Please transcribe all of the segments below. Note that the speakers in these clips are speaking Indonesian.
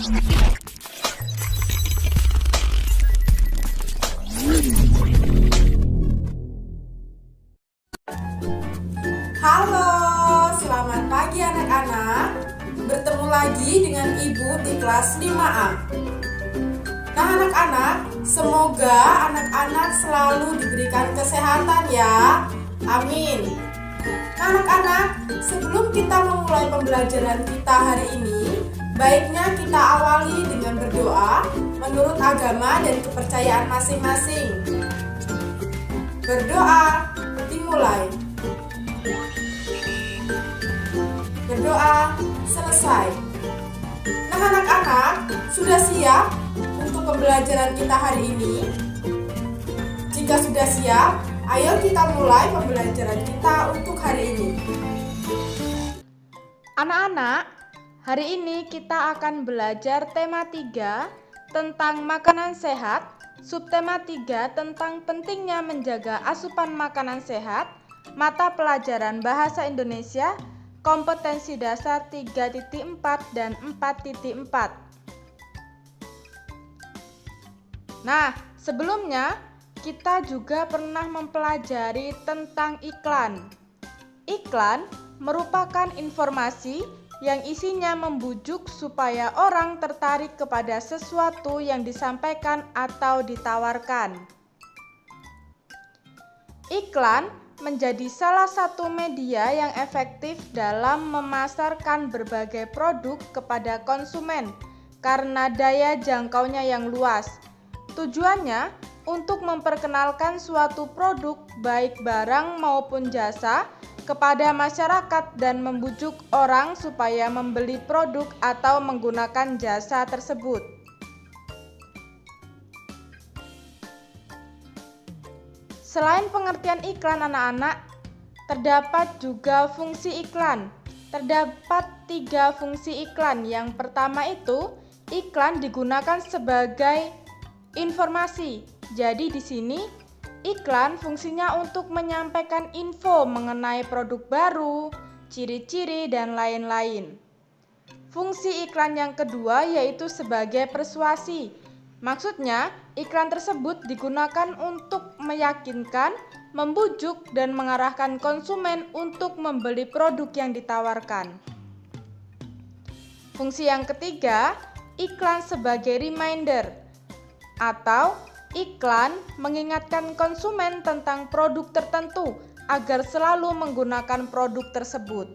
Halo, selamat pagi anak-anak. Bertemu lagi dengan Ibu di kelas 5A. Nah anak-anak, semoga anak-anak selalu diberikan kesehatan ya. Amin. Nah anak-anak, sebelum kita memulai pembelajaran kita hari ini, baiknya kita awali dengan berdoa menurut agama dan kepercayaan masing-masing. Berdoa dimulai. Berdoa selesai. Nah anak-anak, sudah siap untuk pembelajaran kita hari ini? Jika sudah siap, ayo kita mulai pembelajaran kita untuk hari ini. Anak-anak, hari ini kita akan belajar tema 3 tentang makanan sehat, subtema 3 tentang pentingnya menjaga asupan makanan sehat, mata pelajaran Bahasa Indonesia, kompetensi dasar 3.4 dan 4.4. Nah, sebelumnya kita juga pernah mempelajari tentang iklan. Iklan merupakan informasi yang isinya membujuk supaya orang tertarik kepada sesuatu yang disampaikan atau ditawarkan. Iklan menjadi salah satu media yang efektif dalam memasarkan berbagai produk kepada konsumen karena daya jangkaunya yang luas. Tujuannya untuk memperkenalkan suatu produk baik barang maupun jasa kepada masyarakat dan membujuk orang supaya membeli produk atau menggunakan jasa tersebut. Selain pengertian iklan anak-anak, terdapat juga fungsi iklan. Terdapat 3 fungsi iklan. Yang pertama itu, iklan digunakan sebagai informasi. Jadi di sini iklan fungsinya untuk menyampaikan info mengenai produk baru, ciri-ciri dan lain-lain. Fungsi iklan yang kedua yaitu sebagai persuasi. Maksudnya, iklan tersebut digunakan untuk meyakinkan, membujuk, dan mengarahkan konsumen untuk membeli produk yang ditawarkan. Fungsi yang ketiga, iklan sebagai reminder, atau iklan mengingatkan konsumen tentang produk tertentu agar selalu menggunakan produk tersebut.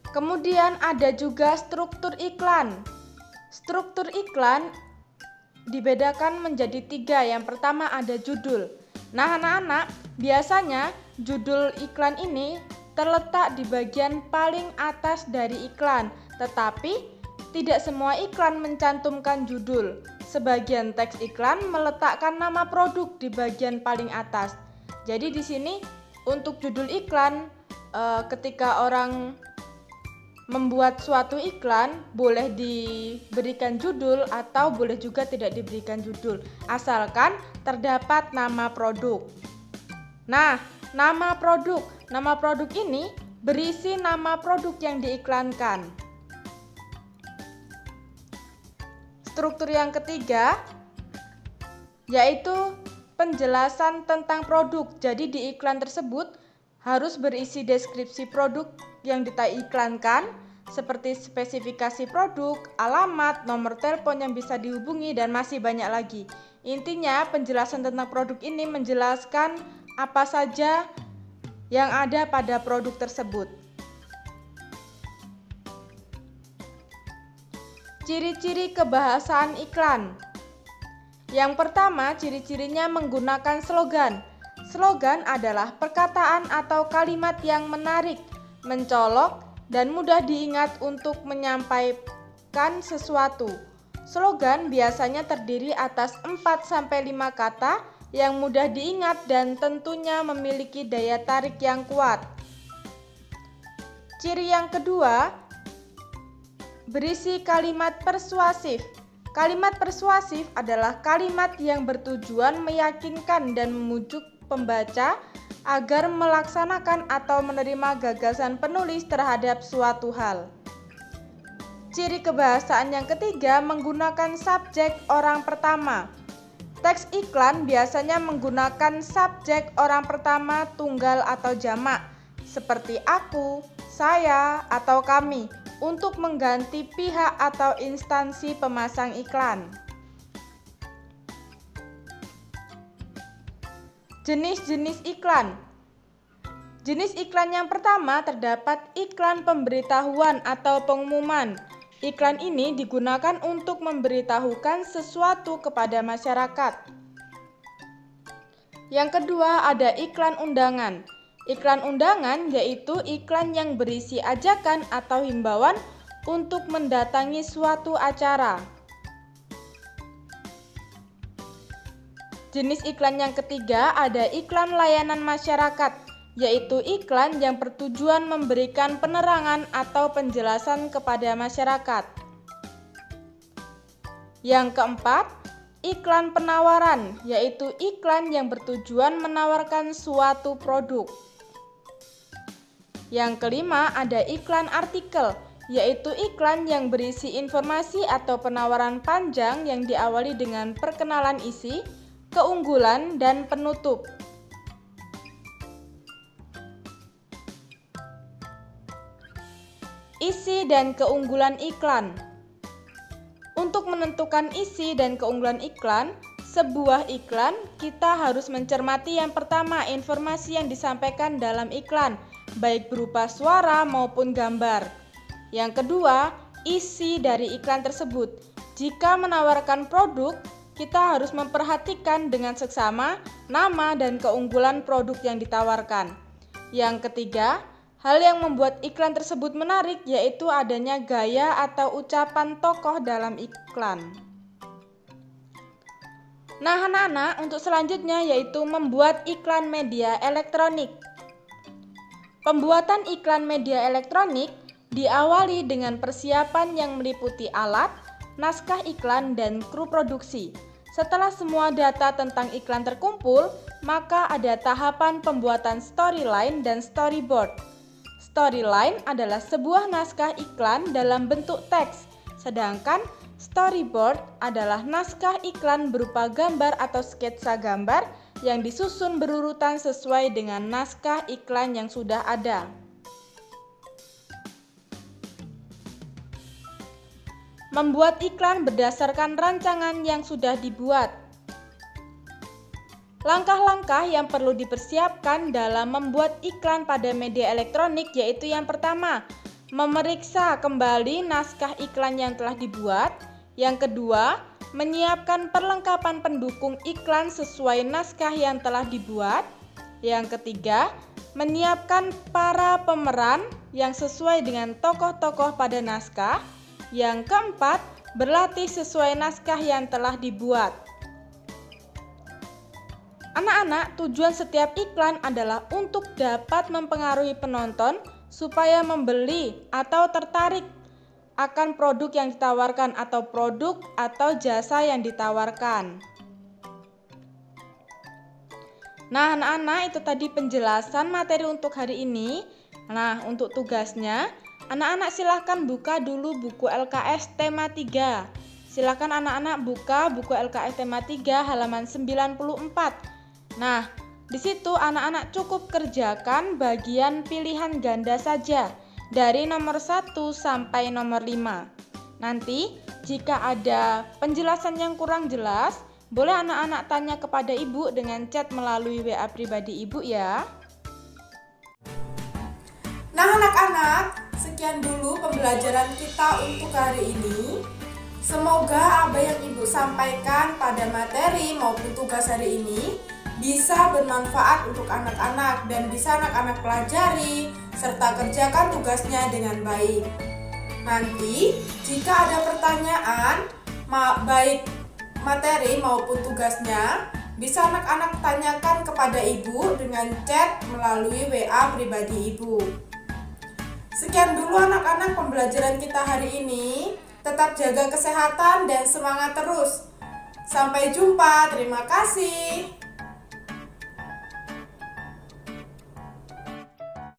Kemudian ada juga struktur iklan. Struktur iklan dibedakan menjadi 3. Yang pertama ada judul. Nah anak-anak, biasanya judul iklan ini terletak di bagian paling atas dari iklan, tetapi tidak semua iklan mencantumkan judul. Sebagian teks iklan meletakkan nama produk di bagian paling atas. Jadi di sini untuk judul iklan, ketika orang membuat suatu iklan boleh diberikan judul atau boleh juga tidak diberikan judul, asalkan terdapat nama produk. Nah, nama produk ini berisi nama produk yang diiklankan. Struktur yang ketiga yaitu penjelasan tentang produk. Jadi di iklan tersebut harus berisi deskripsi produk yang diiklankan seperti spesifikasi produk, alamat, nomor telepon yang bisa dihubungi, dan masih banyak lagi. Intinya penjelasan tentang produk ini menjelaskan apa saja yang ada pada produk tersebut. Ciri-ciri kebahasaan iklan. Yang pertama, ciri-cirinya menggunakan slogan. Slogan adalah perkataan atau kalimat yang menarik, mencolok, dan mudah diingat untuk menyampaikan sesuatu. Slogan biasanya terdiri atas 4-5 kata yang mudah diingat dan tentunya memiliki daya tarik yang kuat. Ciri yang kedua, berisi kalimat persuasif. Kalimat persuasif adalah kalimat yang bertujuan meyakinkan dan memujuk pembaca agar melaksanakan atau menerima gagasan penulis terhadap suatu hal. Ciri kebahasaan yang ketiga menggunakan subjek orang pertama. Teks iklan biasanya menggunakan subjek orang pertama tunggal atau jamak, seperti aku, saya, atau kami, untuk mengganti pihak atau instansi pemasang iklan. Jenis-jenis iklan. Jenis iklan yang pertama terdapat iklan pemberitahuan atau pengumuman. Iklan ini digunakan untuk memberitahukan sesuatu kepada masyarakat. Yang kedua ada iklan undangan. Iklan undangan yaitu iklan yang berisi ajakan atau himbauan untuk mendatangi suatu acara. Jenis iklan yang ketiga ada iklan layanan masyarakat, yaitu iklan yang bertujuan memberikan penerangan atau penjelasan kepada masyarakat. Yang keempat, iklan penawaran, yaitu iklan yang bertujuan menawarkan suatu produk. Yang kelima, ada iklan artikel, yaitu iklan yang berisi informasi atau penawaran panjang yang diawali dengan perkenalan isi, keunggulan, dan penutup. Isi dan keunggulan iklan. Untuk menentukan isi dan keunggulan iklan, sebuah iklan kita harus mencermati yang pertama informasi yang disampaikan dalam iklan, baik berupa suara maupun gambar. Yang kedua, isi dari iklan tersebut. Jika menawarkan produk, kita harus memperhatikan dengan seksama nama dan keunggulan produk yang ditawarkan. Yang ketiga, hal yang membuat iklan tersebut menarik yaitu adanya gaya atau ucapan tokoh dalam iklan. Nah, anak-anak, untuk selanjutnya yaitu membuat iklan media elektronik. Pembuatan iklan media elektronik diawali dengan persiapan yang meliputi alat, naskah iklan, dan kru produksi. Setelah semua data tentang iklan terkumpul, maka ada tahapan pembuatan storyline dan storyboard. Storyline adalah sebuah naskah iklan dalam bentuk teks, sedangkan storyboard adalah naskah iklan berupa gambar atau sketsa gambar yang disusun berurutan sesuai dengan naskah iklan yang sudah ada. Membuat iklan berdasarkan rancangan yang sudah dibuat. Langkah-langkah yang perlu dipersiapkan dalam membuat iklan pada media elektronik yaitu yang pertama, memeriksa kembali naskah iklan yang telah dibuat. Yang kedua, menyiapkan perlengkapan pendukung iklan sesuai naskah yang telah dibuat. Yang ketiga, menyiapkan para pemeran yang sesuai dengan tokoh-tokoh pada naskah. Yang keempat, berlatih sesuai naskah yang telah dibuat. Anak-anak, tujuan setiap iklan adalah untuk dapat mempengaruhi penonton supaya membeli atau tertarik akan produk yang ditawarkan atau produk atau jasa yang ditawarkan. Nah, anak-anak, itu tadi penjelasan materi untuk hari ini. Nah, untuk tugasnya, anak-anak silahkan buka dulu buku LKS tema 3. Silahkan anak-anak buka buku LKS tema 3 halaman 94. Nah, di situ anak-anak cukup kerjakan bagian pilihan ganda saja dari nomor 1 sampai nomor 5. Nanti jika ada penjelasan yang kurang jelas, boleh anak-anak tanya kepada ibu dengan chat melalui WA pribadi ibu ya. Nah, anak-anak, sekian dulu pembelajaran kita untuk hari ini. Semoga apa yang ibu sampaikan pada materi maupun tugas hari ini bisa bermanfaat untuk anak-anak dan bisa anak-anak pelajari serta kerjakan tugasnya dengan baik. Nanti jika ada pertanyaan baik materi maupun tugasnya, bisa anak-anak tanyakan kepada ibu dengan chat melalui WA pribadi ibu. Sekian dulu anak-anak pembelajaran kita hari ini. Tetap jaga kesehatan dan semangat terus. Sampai jumpa, terima kasih.